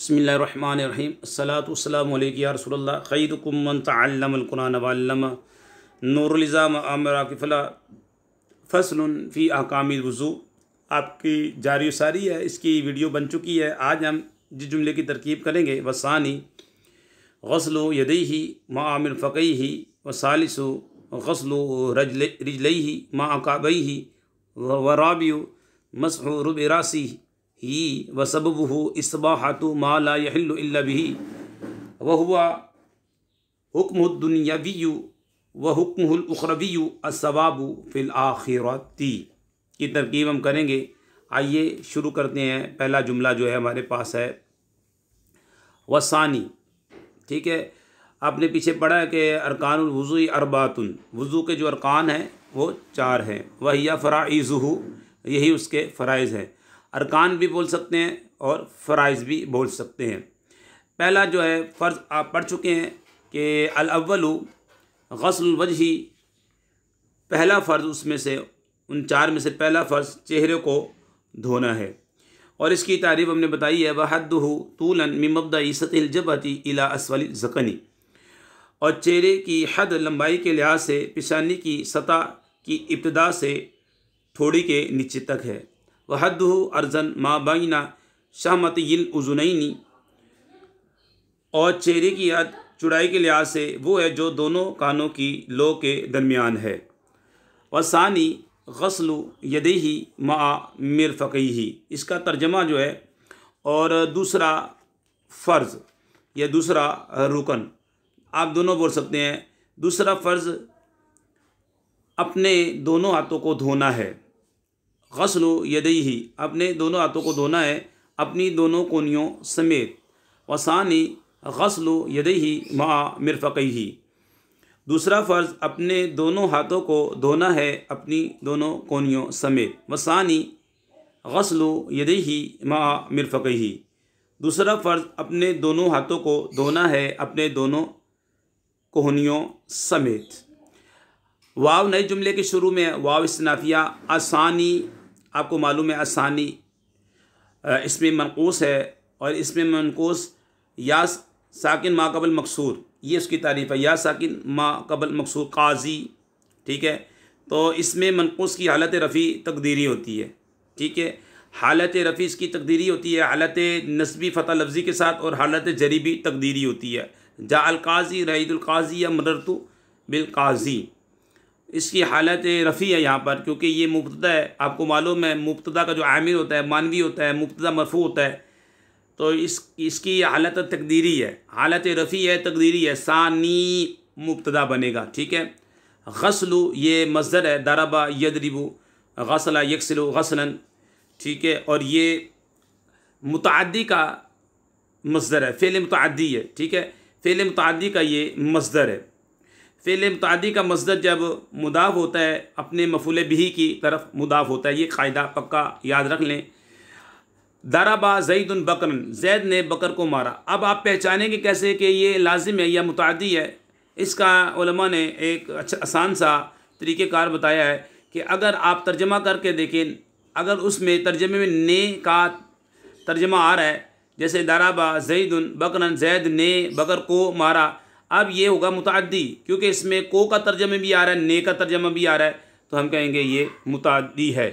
बिस्मिल्लाहिर्रहमानिर्रहीम अस्सलातु वस्सलामु अलैका या रसूलल्लाह खैरुकुम मन तअल्लमल कुरान व अल्लमा नूरुल इज़ाम अमरा किफ़ला फ़स्लुन फ़ी अहकामिल वुज़ू। आपकी जारी सारी है, इसकी वीडियो बन चुकी है। आज हम जिस जुमले की तरकीब करेंगे वसानी गस्लु यदैहि मा मिरफ़क़ैहि व सालिसु गस्लु रिजलैहि मा अकाबैहि व राबिउ मसहु रुब रासिही ही व सबबुहु इस्बाहतु मा ला यहिल्लु इल्ला बिही व हुवा हुक्मुद दुनियाविय्यु व हुक्मुहुल उखरविय्यु अस्सवाबु फिल आखिरती की तरकीब हम करेंगे। आइए शुरू करते हैं। पहला जुमला जो है हमारे पास है वसानी। ठीक है, आपने पीछे पढ़ा है कि अरकानुल वुज़ू अरबातुन, वुज़ू के जो अरकान हैं वो 4 हैं। वहिया फ़राइज़ुहु, यही उसके फ़राइज़ हैं। अरकान भी बोल सकते हैं और फ़राइज़ भी बोल सकते हैं। पहला जो है फ़र्ज़ आप पढ़ चुके हैं कि अल अव्वलु गस्लुल वजही, पहला फ़र्ज़ उसमें से उन 4 में से पहला फ़र्ज़ चेहरे को धोना है और इसकी तारीफ़ हमने बताई है। वहद्दुहु तूलन मिन मब्दई सतिल जबहती इला अस्फली ज़कनी, और चेहरे की हद लंबाई के लिहाज से पेशानी की सतह की इब्तिदा से ठोड़ी के नीचे तक है। वहद्दुहु अर्ज़न मा बैना शहमतिल उज़ुनैनी, और चेहरे की हद चौड़ाई के लिहाज से वो है जो दोनों कानों की लो के दरमियान है। वसानी गस्लु यदैहि मा मिरफ़क़ैहि, इसका तर्जमा जो है और दूसरा फ़र्ज़ या दूसरा रुकन आप दोनों बोल सकते हैं। दूसरा फ़र्ज़ अपने दोनों हाथों को धोना है। गस्लु यदैहि, अपने दोनों हाथों को धोना है अपनी दोनों कोनियों समेत। वसानी गस्लु यदैहि मा मिरफ़क़ैहि, दूसरा फ़र्ज़ अपने दोनों हाथों को धोना है अपनी दोनों कोनियों समेत। वसानी गस्लु यदैहि मा मिरफ़क़ैहि, दूसरा फ़र्ज़ अपने दोनों हाथों को धोना है अपने दोनों कोहनियों समेत। वाव नए जुमले के शुरू में वाव इस्तिनाफिया। आसानी, आपको मालूम है आसानी इसमें मनकूस है और इसमें मनकूस या साकिन मा कबल मकसूर, ये उसकी तारीफ़ है। या साकिन मा कबल मकसूर काजी। ठीक है, तो इसमें मनकूस की हालत रफ़ी तकदीरी होती है। ठीक है, हालत रफ़ी इसकी तकदीरी होती है, हालत नस्बी फ़तह लफ्ज़ी के साथ, और हालत जरी भी तकदीरी होती है। जा अल काजी रईदुल काजी या मररतु बिल काजी, इसकी हालत रफ़ी है यहाँ पर, क्योंकि ये मुब्तदा है। आपको मालूम है मुब्तदा का जो आमिल होता है मानवी होता है, मुब्तदा मरफ़ू होता है, तो इसकी हालत तकदीरी है, हालत रफ़ी है, तकदीरी है। सानी मुब्तदा बनेगा। ठीक है, गस्लु ये मज़दर है, दरबा यदरिबु गसला यक्सिलु गसलन। ठीक है, और ये मुतअद्दी का मज़दर है, फ़ेल मुतअद्दी है। ठीक है, फ़ेल मुतअद्दी का ये मज़दर है। फ़ेल मुतअद्दी का मज़दर जब मुदाफ़ होता है अपने मफ़ूल बिही की तरफ मुदाफ़ होता है। ये क़ायदा पक्का याद रख लें। दरबा ज़ैदुन बकरन, ज़ैद ने बकर को मारा। अब आप पहचानेंगे कैसे कि ये लाजिम है या मुतअद्दी है। इसका उलमा ने एक अच्छा आसान सा तरीक़ेकार बताया है कि अगर आप तर्जमा करके देखें, अगर उसमें तर्जमे में ने का तर्जमा आ रहा है, जैसे दरबा ज़ैदुन बकरन, ज़ैद ने बकर को मारा, अब ये होगा मुतअद्दी, क्योंकि इसमें को का तर्जमा भी आ रहा है, ने का तर्जमा भी आ रहा है, तो हम कहेंगे ये मुतअद्दी है।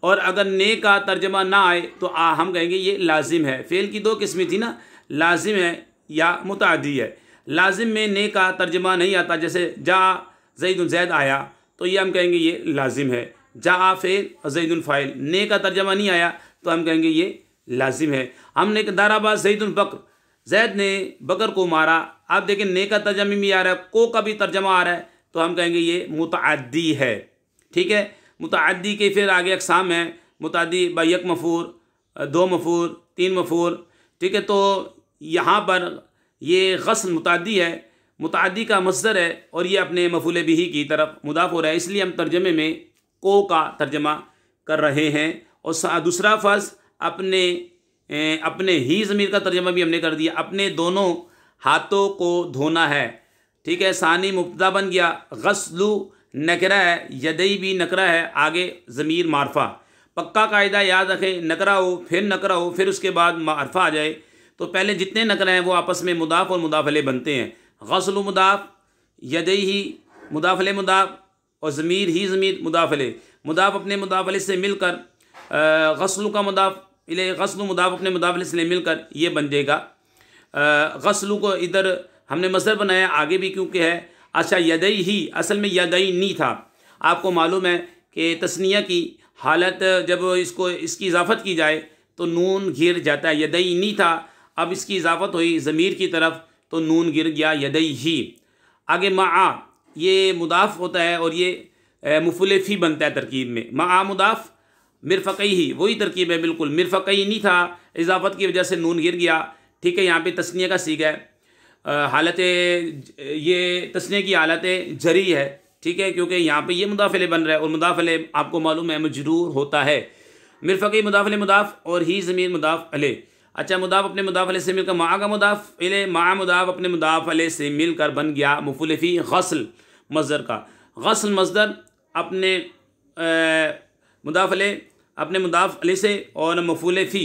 और अगर ने का तर्जमा ना आए तो हम कहेंगे ये लाजिम है। फ़ेल की 2 किस्में थी ना, लाजिम है या मुतअद्दी है। लाजिम में ने का तर्जमा नहीं आता, जैसे जा ज़ैदुन, ज़ैद आया, तो ये हम कहेंगे ये लाजिम है। जा फ़ेल ज़ैदुन फ़ाइल, ने का तर्जमा नहीं आया तो हम कहेंगे ये लाजिम है। हमने दरबा ज़ैदुन बकर, ज़ैद ने बकर को मारा, आप देखें ने का तर्जमा भी आ रहा है, को का भी तर्जमा आ रहा है, तो हम कहेंगे ये मुतअद्दी है। ठीक है, मुतअद्दी के फिर आगे अक़साम है। मुतअद्दी बाई 1 मफ़ूल, 2 मफ़ूल, 3 मफ़ूल। ठीक है, तो यहाँ पर ये गस्ल मुतअद्दी है, मुतअद्दी का मज़दर है और ये अपने मफ़ूल बिही की तरफ मुदाफ़ हो रहा है, इसलिए हम तर्जमे में को का तर्जमा कर रहे हैं। और दूसरा फ़र्ज़ अपने ही ज़मीर का तर्जमा भी हमने कर दिया, अपने दोनों हाथों को धोना है। ठीक है, सानी मुब्तदा बन गया, गस्लु नकरा है, यदई भी नकरा है, आगे ज़मीर मारफा। पक्का कायदा याद रखें, नकरा हो फिर उसके बाद मारफा आ जाए तो पहले जितने नकरे हैं वो आपस में मुदाफ़ और मुदाफ़ अलैह बनते हैं। गस्लु मुदाफ़, यदैही मुदाफ़ अलैह मुदाफ़, और ज़मीर ही ज़मीर मुदाफ़ अलैह। मुदाफ़ अपने मुदाफ़ अलैह से मिलकर गस्लु का मुदाफ़ अलैह, गस्लु मुदाफ़ अपने मुदाफ़ अलैह से मिलकर ये बन जाएगा। गस्लु को इधर हमने मसदर बनाया, आगे भी क्योंकि है। अच्छा, यदई ही असल में यदई नहीं था। आपको मालूम है कि तस्निया की हालत जब इसकी इजाफ़त की जाए तो नून गिर जाता है। यदई नहीं था, अब इसकी इजाफ़त हुई ज़मीर की तरफ तो नून गिर गया, यदई ही। आगे मा, ये मुदाफ़ होता है और ये मुफ़ूल फ़ी बनता है तरकीब में। मा मुदाफ़, मिरफ़क़ई ही वही तरकीब है बिल्कुल। मिरफ़क़ई नहीं था, इजाफ़त की वजह से नून गिर गया। ठीक है, यहाँ पे तस्निया का सीगा है। हालत ये तस्निया की हालत जरी है। ठीक है, क्योंकि यहाँ पे ये मुदाफ़ अलैह बन रहा है और मुदाफ़ अलैह आपको मालूम है मजरूर होता है। मिरफ़क़ई मुदाफ़ अलैह मुदाफ़ और ही ज़मीर मुदाफ़ अलैह। अच्छा, मुदाफ़ अपने मुदाफ़ अलैह से मिलकर मा का मुदाफ़ अलैह, मा मुदाफ़ अपने मुदाफ़ अलैह से मिलकर बन गया मफ़ूल फ़ी गस्ल मज़दर का। गस्ल मज़दर अपने मुदाफ़ अलैह अपने मुदाफ़ अलैह से और मफ़ूल फ़ी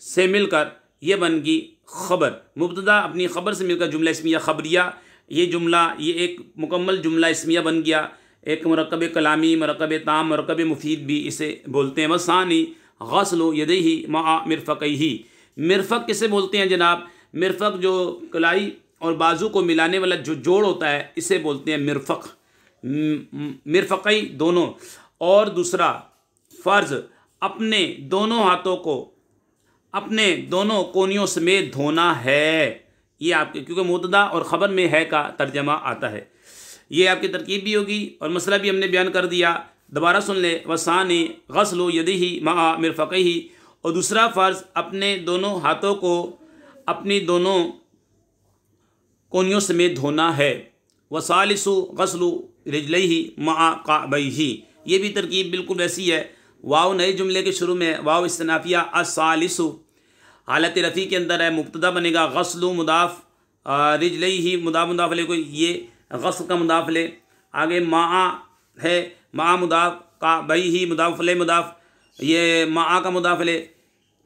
से मिलकर ये बन गई ख़बर। मुब्तदा अपनी ख़बर से मिलकर जुमला इस्मिया ख़बरिया। ये जुमला ये एक मुकम्मल जुमला इस्मिया बन गया। एक मरकब कलामी, मरकब ताम, मरकब मुफीद भी इसे बोलते हैं। वसानी गस्लु यदैही मा मिरफ़क़ैही। मिरफ़क़ किसे बोलते हैं जनाब? मिरफ़क़ जो कलाई और बाजू को मिलाने वाला जो जोड़ होता है इसे बोलते हैं मिरफ़क़। मिरफ़क़ै दोनों। और दूसरा फ़र्ज़, अपने दोनों हाथों को अपने दोनों कोनियों समेत धोना है। ये आपके क्योंकि मुब्तदा और ख़बर में है का तर्जमा आता है। ये आपकी तरकीब भी होगी और मसला भी हमने बयान कर दिया। दोबारा सुन ले। वसानी गस्लु यदैही मा मिरफ़क़ैही। और दूसरा फ़र्ज़, अपने दोनों हाथों को अपनी दोनों कोनियों समेत धोना है। वसालिसु गस्लु रिजलैही मा काबैही। ये भी तरकीब बिल्कुल वैसी है। वाव नए जुमले के शुरू में वाव इस्तिनाफिया असालिसु हालत रफ़ी के अंदर है, मुब्तदा बनेगा गस्लु मुदाफ़, रिजलैही मुदाफ़ मुदाफ़ अलैह को, ये गस्ल का मुदाफ़ अलैह। आगे मा है, मा मुदाफ़, काबैही मुदाफ़ अलैह मुदाफ़, ये मा का मुदाफ़ अलैह।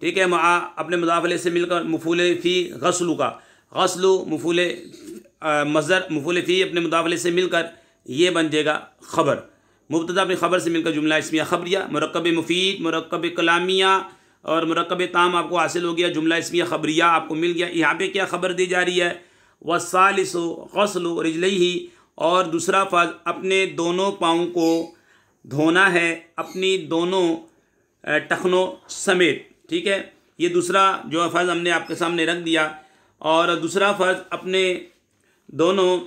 ठीक है, मा अपने मुदाफ़ अलैह से मिलकर मफ़ूल फ़ी गस्लु का, गस्लु मफ़ूल मज़दर मफ़ूल फ़ी अपने मुदाफ़ अलैह से मिलकर ये बन जाएगा ख़बर। मुब्तदा अपनी ख़बर से मिलकर जुमला इस्मिया ख़बरिया। मरकब मुफीद, मरकब कलामिया और मरकब ताम आपको हासिल हो गया। जुमला इस्मिया ख़बरिया आपको मिल गया। यहाँ पे क्या ख़बर दी जा रही है? वसालिसु गस्लु रिजलैही। और दूसरा फ़र्ज़, अपने दोनों पाँव को धोना है अपनी दोनों टखनों समेत। ठीक है, ये दूसरा जो फ़र्ज़ हमने आपके सामने रख दिया। और दूसरा फ़र्ज़, अपने दोनों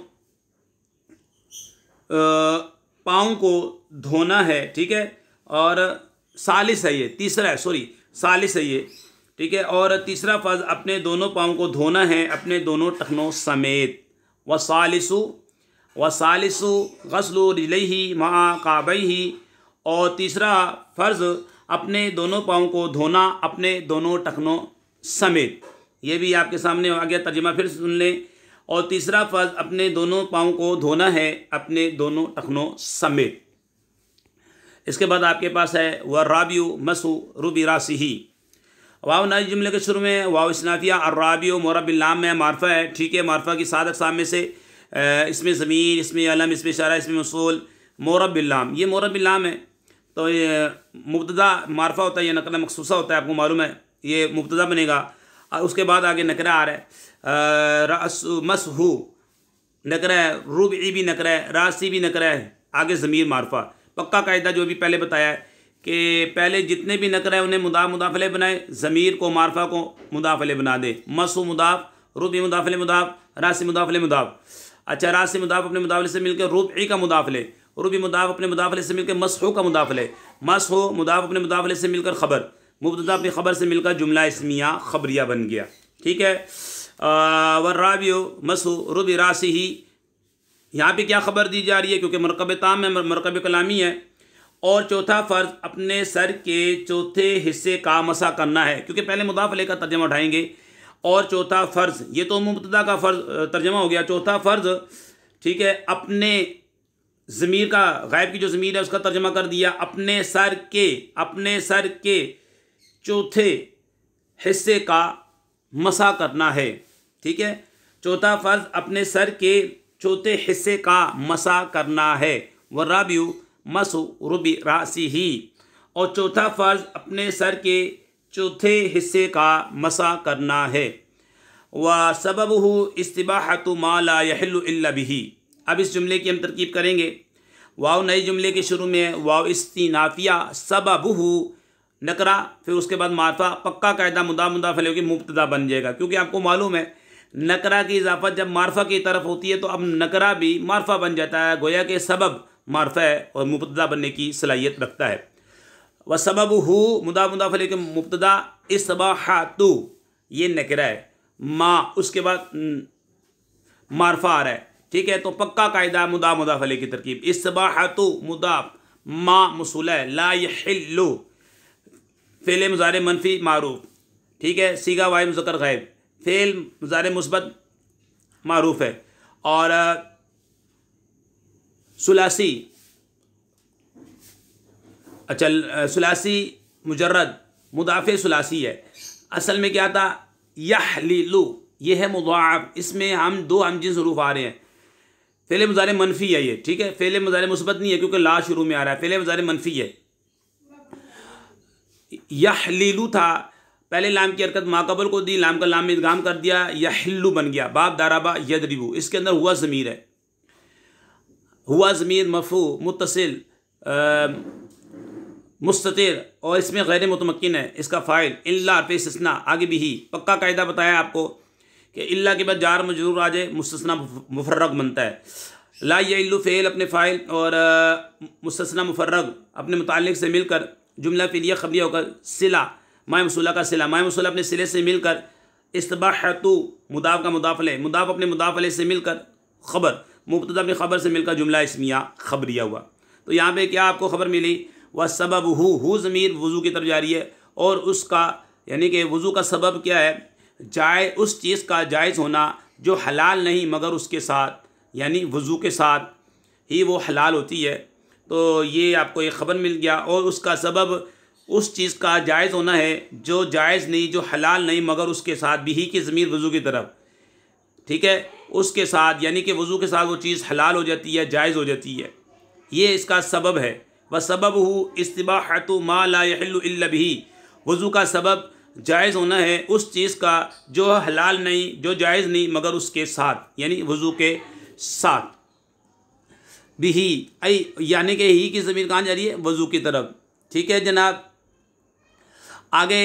पाँव को धोना है। ठीक है, और सालिस है ये, तीसरा है, सॉरी सालिस है ये। ठीक है, और तीसरा फ़र्ज़, अपने दोनों पाँव को धोना है अपने दोनों टखनों समेत। वसालिसु गस्लु रिजलैही मा काबैही। और तीसरा फ़र्ज़, अपने दोनों पाँव को धोना अपने दोनों टखनों समेत। ये भी आपके सामने आ गया, तर्जुमा फिर सुन लें। और तीसरा फ़र्ज़, अपने दोनों पाँव को धोना है अपने दोनों टखनों समेत। इसके बाद आपके पास है व राबियु मसु रुबी रासिही। वाव नए जुमले के शुरू में वाव इस्तिनाफिया। अर्राबियु मुरब्बिल्लाम में मार्फा है। ठीक है, मार्फा की 7 अक़साम में से इसमें ज़मीर, इसमें अलम, इसमें इशारा, इसमें मौसूल। मुरब्बिल्लाम, ये मुरब्बिल्लाम है तो ये मुब्तदा मार्फा होता है, ये नकरा मखसूसा होता है, आपको मालूम है। ये मुब्तदा बनेगा। उसके बाद आगे नकरा आ रहा है। रअसु मसहू नकरा है, रुबई भी नकरा है, रासी भी नकरा है, आगे ज़मीर मार्फा। पक्का कायदा जो भी पहले बताया है कि पहले जितने भी नकरा है उन्हें मुदाफ़ अलैह बनाए, ज़मीर को मार्फा को मुदाफ़ अलैह बना दे। मसहू मुदाफ़, रुबई मुदाफ़ अलैह मुदाफ़, रासी मुदाफ़ अलैह मुदाफ़। अच्छा, रासी मुदाफ़ अपने मुदाफ़ अलैह से मिलकर रुबई का मुदाफ़ अलैह, रुबई मुदाफ़ अपने मुदाफ़ अलैह से मिलकर मसहू का मुदाफ़ अलैह, मसहू मुदाफ़ अपने मुदाफ़ अलैह से मिलकर ख़बर, मुब्तदा अपनी ख़बर से मिलकर जुमला इस्मिया ख़बरिया बन गया। ठीक है, वर्राबियु मसहू रुबी रासिही। यहाँ पे क्या ख़बर दी जा रही है? क्योंकि मरकब ताम है, मरकब कलामी है। और चौथा फ़र्ज़, अपने सर के चौथे हिस्से का मसा करना है, क्योंकि पहले मुदाफ़ अलैह का तर्जमा उठाएंगे। और चौथा फ़र्ज़, ये तो मुब्तदा का फ़र्ज़ तर्जमा हो गया। चौथा फ़र्ज़, ठीक है, अपने ज़मीर का, गायब की जो ज़मीर है उसका तर्जमा कर दिया। अपने सर के चौथे हिस्से का मसा करना है। ठीक है, चौथा फ़र्ज़ अपने सर के चौथे हिस्से का मसा करना है। वराबियु मसु रुबी रासी ही, और चौथा फ़र्ज़ अपने सर के चौथे हिस्से का मसा करना है। व सबबहु इस्तिबाहतु मा ला यहिल्लु इल्ला बिही। अब इस जुमले की हम तरकीब करेंगे। वाव नए जुमले के शुरू में वाव इस्तिनाफिया, सबबहु नकरा, फिर उसके बाद मारफा, पक्का कायदा मुदाफ मुदाफ अलैहि की मुब्तदा बन जाएगा, क्योंकि आपको मालूम है नकरा की इजाफत जब मारफा की तरफ होती है तो अब नकरा भी मारफा बन जाता है, गोया के सबब मारफा है और मुब्तदा बनने की सलाहियत रखता है। व सबबहु मुदाफ मुदाफ अलैहि के मुब्तदा, इस्तिबाहतु ये नकरा है, मा उसके बाद मारफा आ रहा है। ठीक है, तो पक्का कायदा मुदाफ मुदाफ अलैहि की तरकीब, इस्तिबाहतु मुदाफ, मा मौसूला है, ला यहिल्लु फ़ेल मुज़ारे मनफी मारूफ। ठीक है, सीगा वाहिद मुज़क्कर गायब, फ़ेल मुज़ारे मुस्बत मारूफ है, और सुलासी, अच्छा सुलासी मुजर्रद मुदाफ़े सुलासी है। असल में क्या था, यहलिलु ये है मुज़ाअफ़, इसमें हम दो हमजिन्स हरूफ आ रहे हैं। फ़ेल मुज़ारे मनफी है ये, ठीक है, फ़ेल मुज़ारे मुस्बत नहीं है क्योंकि ला शुरू में आ रहा है, फ़ेल मुज़ारे मनफी है। यहलिलु था, पहले लाम की हरकत माकबल को दी, लाम का लाम में इदगाम कर दिया, यहिल्लु बन गया। बाब दाराबा यदरिबु, इसके अंदर हुआ ज़मीर है, हुआ ज़मीर मफ़ू मुत्तसिल मुस्ततिर और इसमें गैर मुतमक्किन है, इसका फ़ाइल इल्ला पे इस्तिस्ना, आगे भी ही पक्का कायदा बताया आपको कि इल्ला के बाद जार मजरूर आ जाए मुस्तस्ना मुफर्रग बनता है। ला यइल्लु फ़ेल अपने फ़ाइल और मुस्तस्ना मुफर्रग अपने मुताल्लिक़ से मिलकर जुमला फ़िलिया ख़बरिया होकर सिला माय मसूला का सिला, माय मसूला अपने सिले से मिलकर, इस्तिबाहतु मुदाफ़ का मुदाफ़ अलैह, मुदाफ़ अपने मुदाफ़ अलैह से मिलकर, ख़बर मुब्तदा अपनी ख़बर से मिलकर जुमला इस्मिया ख़बरिया हुआ। तो यहाँ पे क्या आपको ख़बर मिली, वह सबब हु ज़मीर वज़ू की तरफ जा रही है, और उसका यानी कि वज़ू का सबब क्या है, जायज़ उस चीज़ का जायज़ होना जो हलाल नहीं मगर उसके साथ, यानी वज़ू के साथ ही वो हलाल होती है। तो ये आपको एक ख़बर मिल गया, और उसका सबब उस चीज़ का जायज़ होना है जो जायज़ नहीं, जो हलाल नहीं मगर उसके साथ, भी ही की ज़मीर वज़ू की तरफ, ठीक है, उसके साथ, यानी कि वज़ू के साथ वो चीज़ हलाल हो जाती है, जायज़ हो जाती है, ये इसका सबब है। व सबबहु इस्तिबाहतु मा ला यहिल्लु इल्ला बिही, वज़ू का सबब जायज़ होना है उस चीज़ का जो हलाल नहीं, जो जायज़ नहीं मगर उसके साथ, यानी वज़ू के साथ। बिही आई यानी कि ही की ज़मीर कहाँ जा रही है, वज़ू की तरफ। ठीक है जनाब, आगे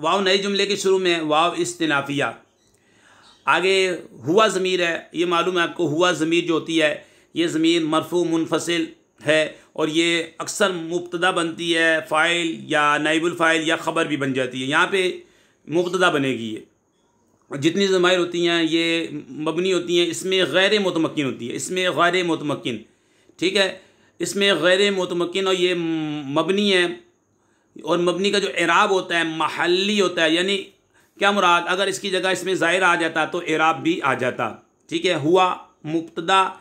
वाव नए जुमले के शुरू में वाव इस्तिनाफिया, आगे हुआ ज़मीर है, ये मालूम है आपको, हुआ ज़मीर जो होती है ये ज़मीर मरफू मुनफसिल है, और ये अक्सर मुब्तदा बनती है, फ़ाइल या नाइबुल फ़ाइल या ख़बर भी बन जाती है। यहाँ पे मुब्तदा बनेगी ये, जितनी ज़माइर होती हैं ये मबनी होती हैं, इसमें गैर मुतमक्किन होती है, इसमें गैर मुतमक्किन, ठीक है, इसमें गैर मुतमक्किन और ये मबनी है, और मबनी का जो एराब होता है महल्ली होता है, यानी क्या मुराद, अगर इसकी जगह इसमें ज़ाहिर आ जाता तो एराब भी आ जाता। ठीक है, हुआ मुब्तदा,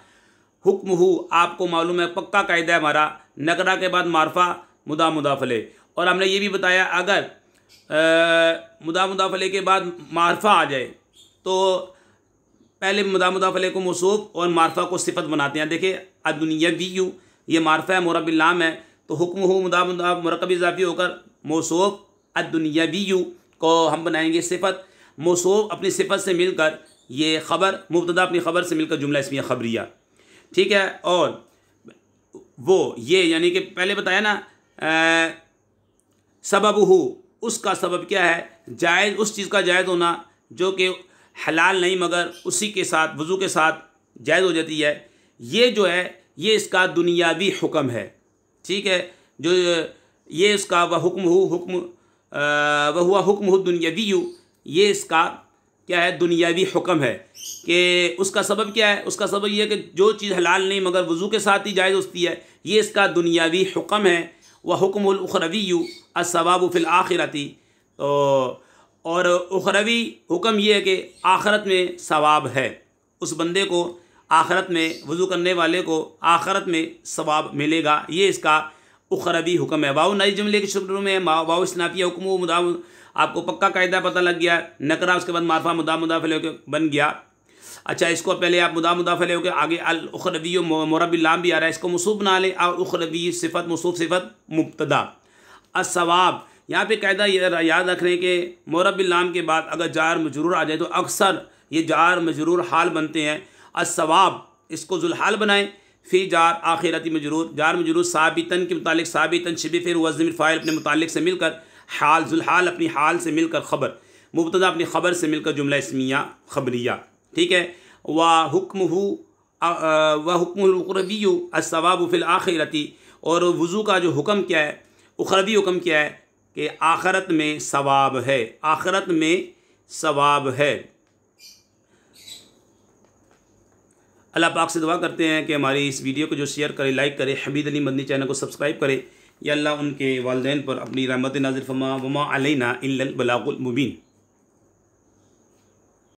हुक्म हु आपको मालूम है पक्का कायदा है हमारा, नकरा के बाद मारफा मुदाफ़ मुदाफ़ अलैह, और हमने ये भी बताया अगर मुदाफ़ मुदाफ़ अलैह के बाद मारफा आ जाए तो पहले मुदाफ़ मुदाफ़ अलैह को मौसूफ़ और मारफा को सिफत बनाते हैं। देखिए अदुनियवी ये मारफा है, मुरब्बिल नाम है, तो हुक्म हु मुदाफ़ मुदाफ़ मुरक्कब इज़ाफ़ी होकर मौसूफ़, अदुनियवी को हम बनाएंगे सिफत, मौसूफ़ अपनी सिफत से मिलकर ये ख़बर, मुब्तदा अपनी ख़बर से मिलकर जुमला इस्मिया ख़बरिया। ठीक है, और वो ये यानी कि पहले बताया ना सबबहु, उसका सबब क्या है, जायज़ उस चीज़ का जायज़ होना जो कि हलाल नहीं मगर उसी के साथ वज़ू के साथ जायज़ हो जाती है, ये जो है ये इसका दुनियावी हुक्म है। ठीक है, जो ये इसका वह हुक्म हु हुक्म वह हुआ हुक्म हु दुनियावी, ये इसका क्या है, दुनियावी हुक्म है कि उसका सबब क्या है, उसका सबब ये है कि जो चीज़ हलाल नहीं मगर वज़ू के साथ ही जायज़ होती है, ये इसका दुनियावी हुक्म है। वह हुक्मुल उखरवी अस्सवाबु फिल आखिरती, तो और उखरवी हुक्म ये है कि आखरत में सवाब है, उस बंदे को आखरत में, वज़ू करने वाले को आखरत में सवाब मिलेगा, ये इसका उखरवी हुक्म है। वाव नई जुमले के शुरू में वाव इस्नाफिया हुक्म मुदा, आपको पक्का कायदा पता लग गया। नकरा उसके बाद मारफा मुदा मुदाफिल बन गया। अच्छा, इसको पहले आप मुदा मुदाफिल हो के आगे अल उखरवी मोरबिल्लाम भी आ रहा है, इसको मसूब बना ले। और उखरवी सिफत मसूब सिफत मुब्तदा। अस्सवाब, यहाँ पे कायदा याद रखने के मोरबिल्लाम के बाद अगर जार मजरूर आ जाए तो अक्सर ये जार मजरूर हाल बनते हैं। अस्सवाब इसको जुलहाल बनाएं। फ़ी जार आखिरती मजरूर, जार मजरूर साबितन के मुतालिक साबितन शिबे फिर वज़्न फ़ाइल अपने मुतालिक से मिलकर, हाल जुलहाल अपनी हाल से मिलकर ख़बर, मुब्तदा अपनी ख़बर से मिलकर जुमला इस्मिया ख़बरिया। ठीक है। व हुक्मुहु उखरवी अस्सवाब फ़िल आखिरती, और वज़ू का जो हुक्म क्या है, उखरवी हुक्म क्या है कि आखिरत में सवाब है, आखिरत में सवाब है। अल्लाह पाक से दुआ करते हैं कि हमारी इस वीडियो को जो शेयर करे, लाइक करे, हमीद अली मदनी चैनल को सब्सक्राइब करे। या अल्लाह उनके वालिदैन पर अपनी रहमत नाज़िल फरमा। वमा अलैना इल्लल बलागुल मुबीन।